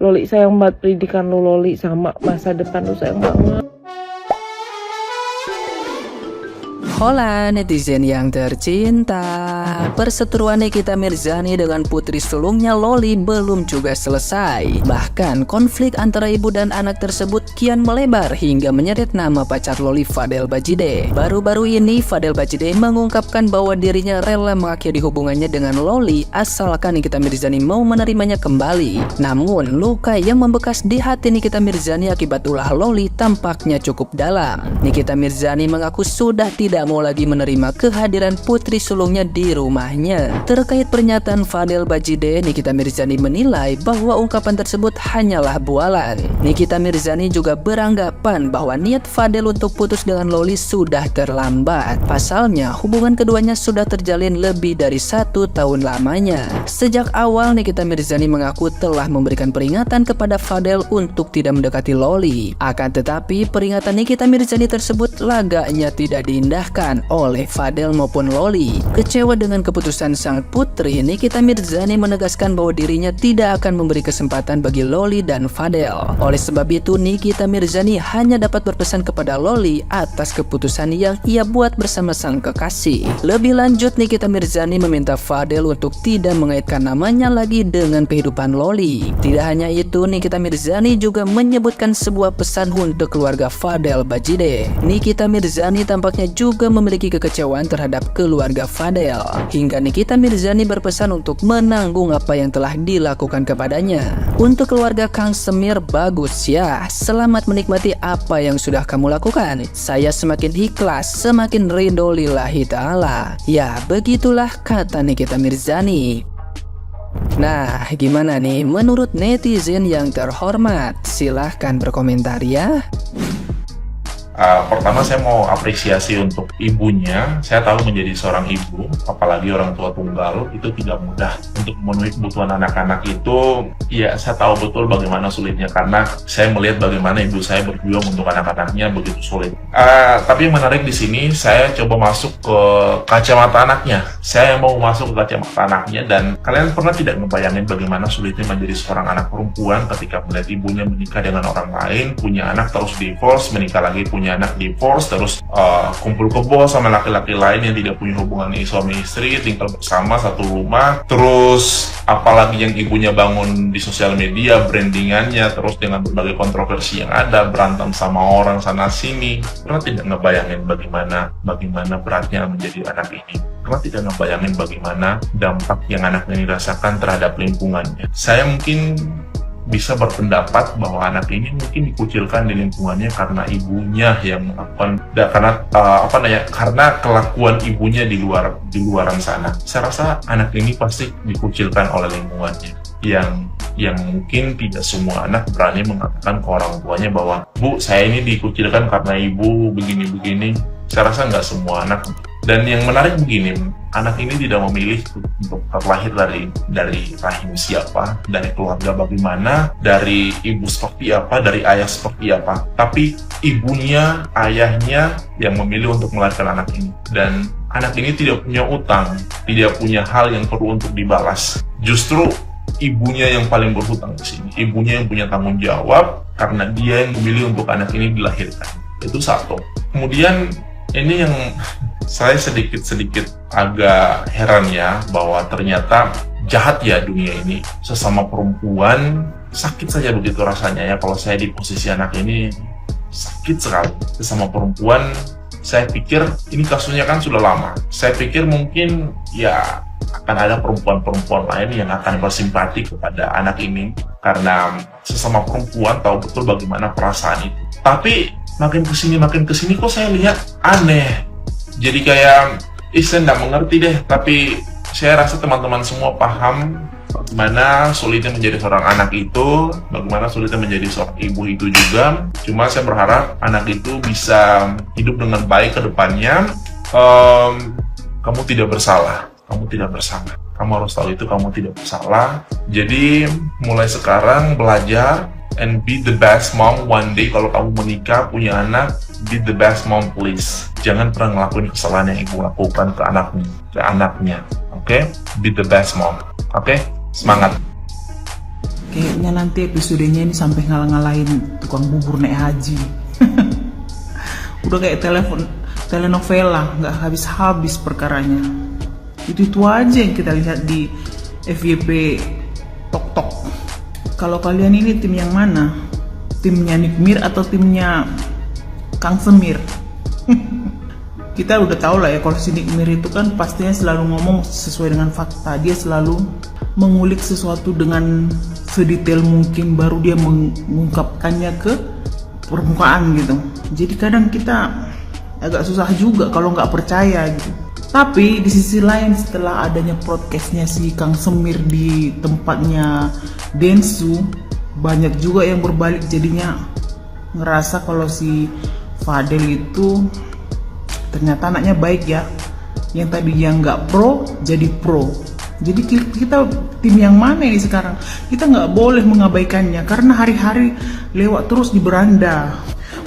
Loli sayang banget pendidikan lu, Loli, sama masa depan lu sayang banget. Hola netizen yang tercinta, perseteruan Nikita Mirzani dengan putri sulungnya Loli belum juga selesai. Bahkan konflik antara ibu dan anak tersebut kian melebar hingga menyeret nama pacar Loli, Fadel Bajide. Baru-baru ini Fadel Bajide mengungkapkan bahwa dirinya rela mengakhiri hubungannya dengan Loli asalkan Nikita Mirzani mau menerimanya kembali. Namun luka yang membekas di hati Nikita Mirzani akibat ulah Loli tampaknya cukup dalam. Nikita Mirzani mengaku sudah tidak mau lagi menerima kehadiran putri sulungnya di rumahnya. Terkait pernyataan Fadel Bajide, Nikita Mirzani menilai bahwa ungkapan tersebut hanyalah bualan. Nikita Mirzani juga beranggapan bahwa niat Fadel untuk putus dengan Loli sudah terlambat. Pasalnya, hubungan keduanya sudah terjalin lebih dari 1 tahun lamanya. Sejak awal, Nikita Mirzani mengaku telah memberikan peringatan kepada Fadel untuk tidak mendekati Loli. Akan tetapi, peringatan Nikita Mirzani tersebut lagaknya tidak diindahkan oleh Fadel maupun Loli. Kecewa dengan keputusan sang putri, Nikita Mirzani menegaskan bahwa dirinya tidak akan memberi kesempatan bagi Loli dan Fadel. Oleh sebab itu, Nikita Mirzani hanya dapat berpesan kepada Loli atas keputusan yang ia buat bersama sang kekasih. Lebih lanjut, Nikita Mirzani meminta Fadel untuk tidak mengaitkan namanya lagi dengan kehidupan Loli. Tidak hanya itu, Nikita Mirzani juga menyebutkan sebuah pesan untuk keluarga Fadel Bajide. Nikita Mirzani tampaknya juga memiliki kekecewaan terhadap keluarga Fadel, hingga Nikita Mirzani berpesan untuk menanggung apa yang telah dilakukan kepadanya. Untuk keluarga Kang Semir, bagus ya, selamat menikmati apa yang sudah kamu lakukan. Saya semakin ikhlas, semakin ridho lillahi ta'ala. Ya, begitulah kata Nikita Mirzani. Nah, gimana nih menurut netizen yang terhormat? Silahkan berkomentar ya. Pertama saya mau apresiasi untuk ibunya. Saya tahu menjadi seorang ibu, apalagi orang tua tunggal, itu tidak mudah untuk memenuhi kebutuhan anak-anak itu. Ya, saya tahu betul bagaimana sulitnya karena saya melihat bagaimana ibu saya berjuang untuk anak-anaknya begitu sulit. Tapi yang menarik di sini, saya coba masuk ke kacamata anaknya. Saya mau masuk ke kacamata anaknya, dan kalian pernah tidak ngebayangin bagaimana sulitnya menjadi seorang anak perempuan ketika melihat ibunya menikah dengan orang lain, punya anak terus divorce, menikah lagi punya anak divorce, terus kumpul kebo sama laki-laki lain yang tidak punya hubungan suami istri, tinggal bersama satu rumah, terus apalagi yang ibunya bangun di sosial media, brandingannya, terus dengan berbagai kontroversi yang ada, berantem sama orang sana sini. Pernah tidak ngebayangin bagaimana beratnya menjadi anak ini? Pernah tidak ngebayangin bagaimana dampak yang anak ini rasakan terhadap lingkungannya? Saya mungkin bisa berpendapat bahwa anak ini mungkin dikucilkan di lingkungannya karena ibunya yang melakukan, karena kelakuan ibunya di luaran sana. Saya rasa anak ini pasti dikucilkan oleh lingkungannya, yang mungkin tidak semua anak berani mengatakan ke orang tuanya bahwa, "Bu, saya ini dikucilkan karena ibu begini-begini." Saya rasa nggak semua anak. Dan yang menarik begini, anak ini tidak memilih untuk terlahir dari rahim siapa, dari keluarga bagaimana, dari ibu seperti apa, dari ayah seperti apa. Tapi ibunya, ayahnya yang memilih untuk melahirkan anak ini. Dan anak ini tidak punya utang, tidak punya hal yang perlu untuk dibalas. Justru ibunya yang paling berhutang di sini. Ibunya yang punya tanggung jawab karena dia yang memilih untuk anak ini dilahirkan. Itu satu. Kemudian ini yang saya sedikit agak heran ya, bahwa ternyata jahat ya dunia ini. Sesama perempuan sakit saja begitu rasanya ya. Kalau saya di posisi anak ini, sakit sekali. Sesama perempuan, saya pikir ini kasusnya kan sudah lama. Saya pikir mungkin ya akan ada perempuan-perempuan lain yang akan bersimpati kepada anak ini, karena sesama perempuan tahu betul bagaimana perasaan itu. Tapi makin kesini kok saya lihat aneh. Jadi kayak, saya nggak mengerti deh. Tapi saya rasa teman-teman semua paham bagaimana sulitnya menjadi seorang anak itu, bagaimana sulitnya menjadi seorang ibu itu juga. Cuma saya berharap anak itu bisa hidup dengan baik ke depannya. Kamu tidak bersalah. Kamu harus tahu itu, kamu tidak bersalah. Jadi mulai sekarang belajar and be the best mom. One day kalau kamu menikah, punya anak, be the best mom please. Jangan pernah ngelakuin kesalahan yang ibu lakukan ke anaknya. Oke? Be the best mom. Oke? Semangat. Kayaknya nanti episodenya ini sampai ngalah-ngalahin tukang bubur naik haji. Udah kayak telenovela, nggak habis-habis perkaranya. Itu aja yang kita lihat di FYP Tok. Kalau kalian ini tim yang mana? Timnya Nikmir atau timnya Kang Semir? Kita udah tahu lah ya, kalau si Nikmir itu kan pastinya selalu ngomong sesuai dengan fakta. Dia selalu mengulik sesuatu dengan sedetail mungkin, baru dia mengungkapkannya ke permukaan gitu. Jadi kadang kita agak susah juga kalau nggak percaya gitu. Tapi di sisi lain, setelah adanya podcastnya si Kang Semir di tempatnya Densu, banyak juga yang berbalik jadinya ngerasa kalau si Fadel itu ternyata anaknya baik ya. Yang tadi yang nggak pro jadi pro. Jadi kita tim yang mana ini sekarang? Kita nggak boleh mengabaikannya karena hari-hari lewat terus di beranda.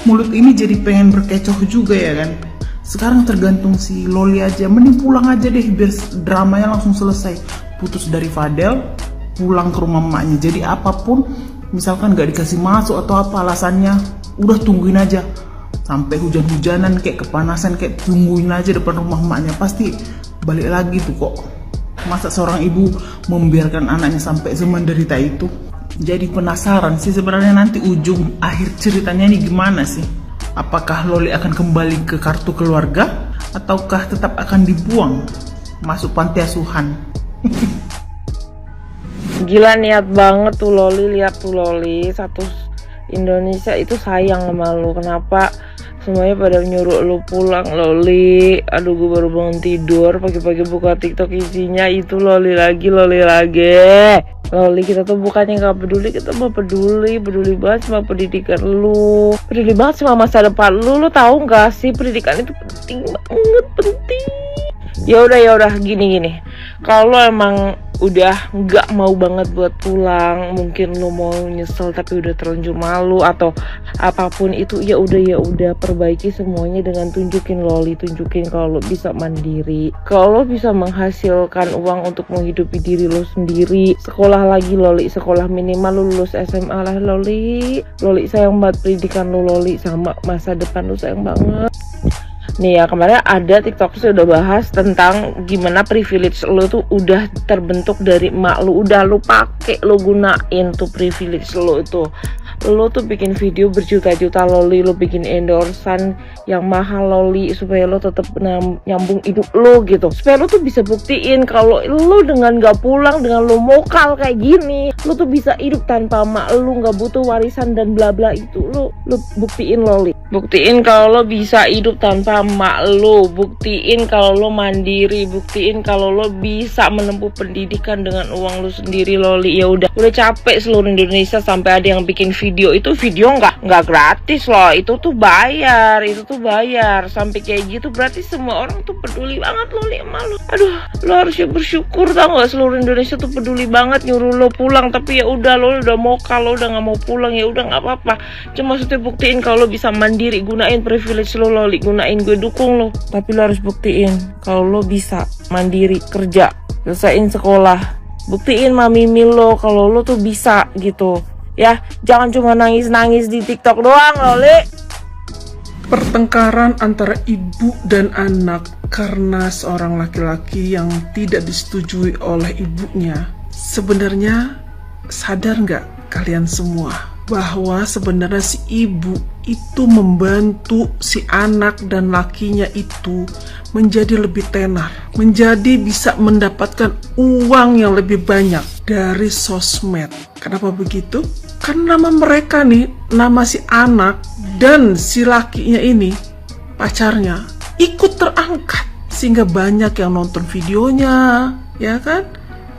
Mulut ini jadi pengen berkecoh juga ya kan. Sekarang tergantung si Loli aja. Mending pulang aja deh biar dramanya langsung selesai. Putus dari Fadel, pulang ke rumah emaknya. Jadi apapun, misalkan nggak dikasih masuk atau apa alasannya, udah tungguin aja. Sampai hujan-hujanan kayak kepanasan kayak tungguin aja depan rumah emaknya. Pasti balik lagi tuh kok. Masa seorang ibu membiarkan anaknya sampai semenderita itu? Jadi penasaran sih sebenarnya nanti ujung akhir ceritanya ini gimana sih? Apakah Loli akan kembali ke kartu keluarga ataukah tetap akan dibuang masuk panti asuhan? Gila niat banget tuh Loli, lihat tuh Loli, satu Indonesia itu sayang sama lu. Kenapa semuanya pada nyuruh lu pulang Loli? Aduh, gue baru bangun tidur, pagi-pagi buka TikTok isinya itu Loli lagi. Loli, kita tuh bukannya gak peduli, kita mau peduli banget sama pendidikan lu, peduli banget sama masa depan lu. Lu tahu gak sih pendidikan itu penting banget, penting. Ya udah gini. Kalau emang udah nggak mau banget buat pulang, mungkin lo mau nyesel tapi udah terlanjur malu atau apapun itu, ya udah perbaiki semuanya dengan tunjukin kalau lo bisa mandiri, kalau lo bisa menghasilkan uang untuk menghidupi diri lo sendiri. Sekolah lagi Loli, sekolah minimal lo lulus SMA lah Loli sayang banget pendidikan lo Loli, sama masa depan lo sayang banget. Nih ya, kemarin ada TikTok saya udah bahas tentang gimana privilege lo tuh udah terbentuk dari emak lo, udah lo pakai, lo gunain tuh privilege lo itu. Lo tuh bikin video berjuta-juta Loli, lo bikin endorsan yang mahal Loli supaya lo tetap nyambung hidup lo gitu, supaya lo tuh bisa buktiin kalau lo dengan gak pulang, dengan lo mokal kayak gini, lo tuh bisa hidup tanpa emak lo, gak butuh warisan dan bla bla itu. Lo buktiin Loli, buktiin kalau lo bisa hidup tanpa emak lo, buktiin kalau lo mandiri, buktiin kalau lo bisa menempuh pendidikan dengan uang lo sendiri Loli. Ya udah capek seluruh Indonesia sampai ada yang bikin video nggak gratis loh, itu tuh bayar sampai kayak gitu. Berarti semua orang tuh peduli banget Loli sama lo. Aduh, lo harusnya bersyukur, tau nggak, seluruh Indonesia tuh peduli banget nyuruh lo pulang, tapi ya udah lo udah mokal, lo udah nggak mau pulang, ya udah nggak apa-apa. Cuma maksudnya buktiin kalau lo bisa mandiri, gunain privilege lo Loli, gunain, gue dukung lo, tapi lo harus buktiin kalau lo bisa mandiri, kerja, selesaiin sekolah, buktiin mami lo kalau lo tuh bisa gitu. Ya, jangan cuma nangis-nangis di TikTok doang Loli. Pertengkaran antara ibu dan anak karena seorang laki-laki yang tidak disetujui oleh ibunya. Sebenarnya sadar nggak kalian semua bahwa sebenarnya si ibu itu membantu si anak dan lakinya itu menjadi lebih tenar, menjadi bisa mendapatkan uang yang lebih banyak dari sosmed. Kenapa begitu? Karena nama mereka nih, nama si anak dan si lakinya ini, pacarnya, ikut terangkat. Sehingga banyak yang nonton videonya, ya kan?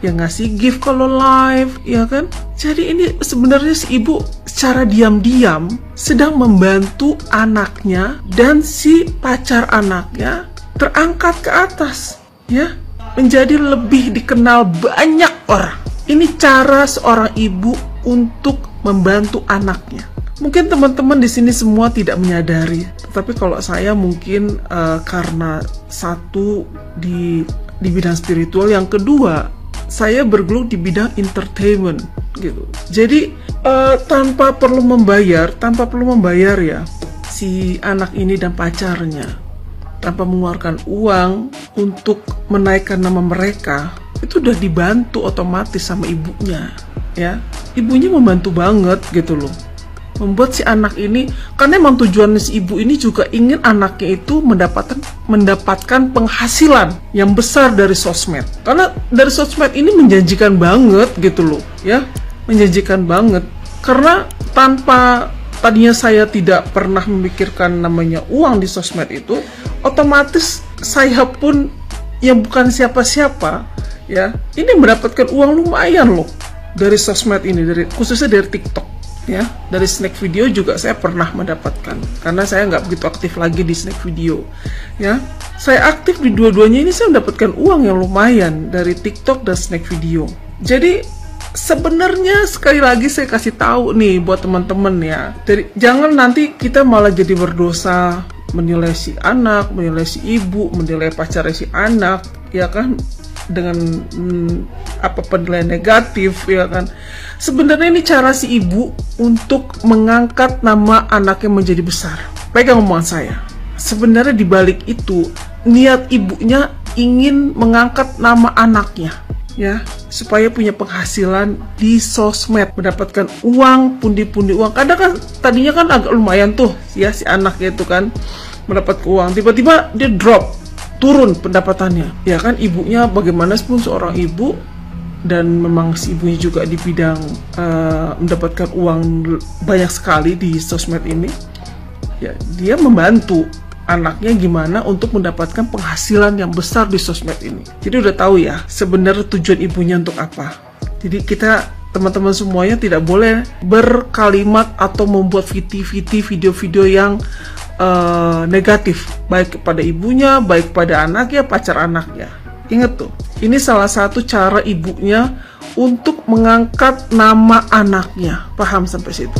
Yang ngasih gift kalau live, ya kan? Jadi ini sebenarnya si ibu secara diam-diam sedang membantu anaknya dan si pacar anaknya terangkat ke atas, ya, menjadi lebih dikenal banyak orang. Ini cara seorang ibu untuk membantu anaknya. Mungkin teman-teman di sini semua tidak menyadari, tetapi kalau saya mungkin karena satu di bidang spiritual, yang kedua saya bergelut di bidang entertainment. gitu. Jadi tanpa perlu membayar ya si anak ini dan pacarnya, tanpa mengeluarkan uang untuk menaikkan nama mereka, itu udah dibantu otomatis sama ibunya ya. Ibunya membantu banget gitu loh, membuat si anak ini, karena emang tujuan si ibu ini juga ingin anaknya itu mendapatkan penghasilan yang besar dari sosmed, karena dari sosmed ini menjanjikan banget gitu loh ya, menjanjikan banget. Karena tanpa tadinya saya tidak pernah memikirkan namanya uang di sosmed itu, otomatis saya pun yang bukan siapa-siapa ya, ini mendapatkan uang lumayan loh dari sosmed ini, khususnya dari TikTok ya. Dari snack video juga saya pernah mendapatkan, karena saya nggak begitu aktif lagi di snack video ya. Saya aktif di dua-duanya ini, saya mendapatkan uang yang lumayan dari TikTok dan snack video. Jadi sebenarnya sekali lagi saya kasih tahu nih buat teman-teman ya, jangan nanti kita malah jadi berdosa menilai si anak, menilai si ibu, menilai pacar si anak ya kan, dengan penilaian negatif ya kan. Sebenarnya ini cara si ibu untuk mengangkat nama anaknya menjadi besar. Pegang omongan saya. Sebenarnya dibalik itu niat ibunya ingin mengangkat nama anaknya ya, supaya punya penghasilan di sosmed, mendapatkan uang, pundi-pundi uang. Kadang kan tadinya kan agak lumayan tuh ya si anaknya itu kan mendapat uang, tiba-tiba dia turun pendapatannya ya kan. Ibunya bagaimanapun seorang ibu, dan memang si ibunya juga di bidang mendapatkan uang banyak sekali di sosmed ini ya, dia membantu anaknya gimana untuk mendapatkan penghasilan yang besar di sosmed ini. Jadi udah tahu ya sebenarnya tujuan ibunya untuk apa. Jadi kita teman-teman semuanya tidak boleh berkalimat atau membuat video-video yang negatif, baik kepada ibunya, baik pada anaknya, pacar anaknya. Ingat tuh, ini salah satu cara ibunya untuk mengangkat nama anaknya. Paham sampai situ?